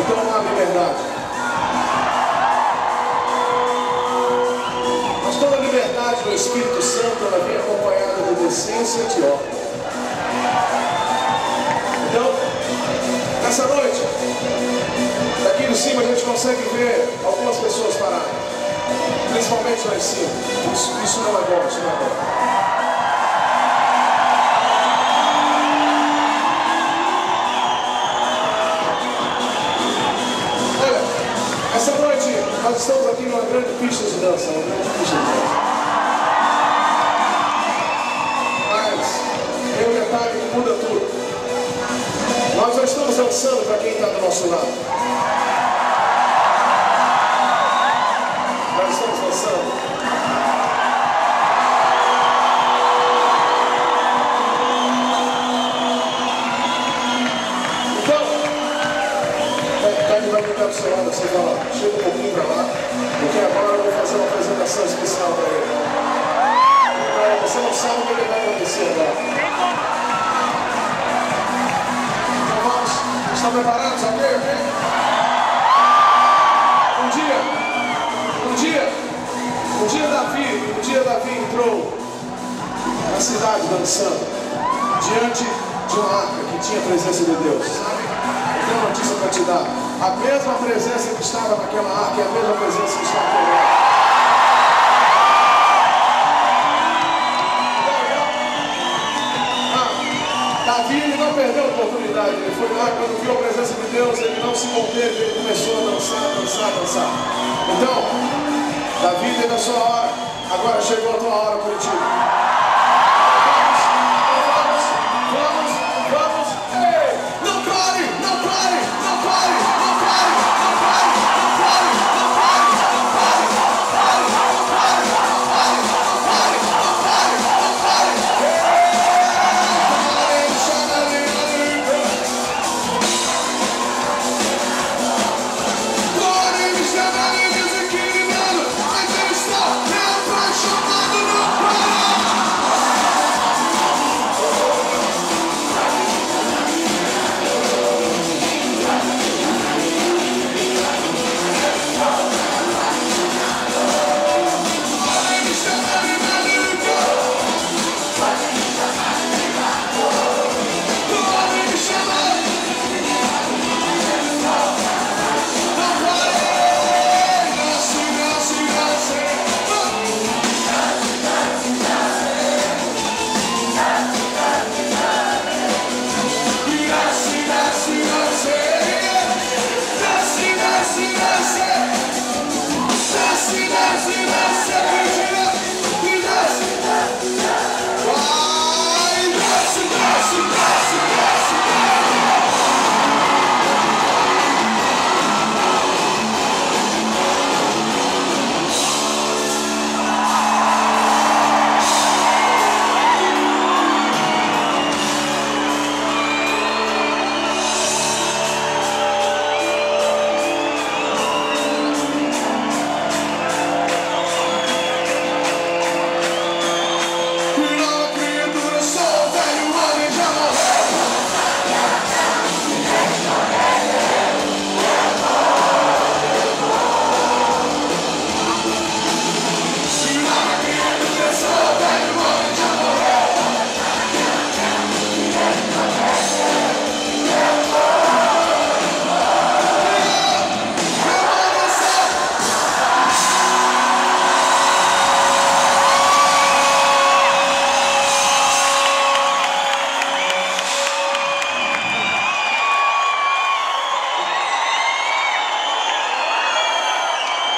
Então não há liberdade. Mas toda a liberdade do Espírito Santo, ela vem acompanhada de decência e de ordem. Então, nessa noite, daqui de cima a gente consegue ver algumas pessoas pararem. Principalmente lá em cima. Isso não é bom, isso não é bom. Olha, essa noite nós estamos aqui numa grande pista de dança, Mas tem um detalhe que muda tudo. Nós não estamos dançando para quem está do nosso lado. Nós estamos dançando. Então, vai ficar do seu lado, você fala, chega um pouquinho para lá, porque agora eu vou fazer uma apresentação especial para ele. Então, você não sabe o que vai acontecer agora. Então vamos, estão preparados? Ok? Um dia Davi entrou na cidade dançando diante de uma arca que tinha a presença de Deus. Sabe? Eu tenho uma notícia para te dar. A mesma presença que estava naquela arca é a mesma presença que está aqui agora. Davi ele não perdeu a oportunidade. Ele foi lá, quando viu a presença de Deus, ele não se conteve, ele começou a dançar. Então, Davi teve a sua hora, agora chegou a tua hora, Curitiba. Vamos! Ei! Não pare!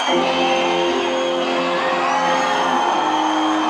Thank you.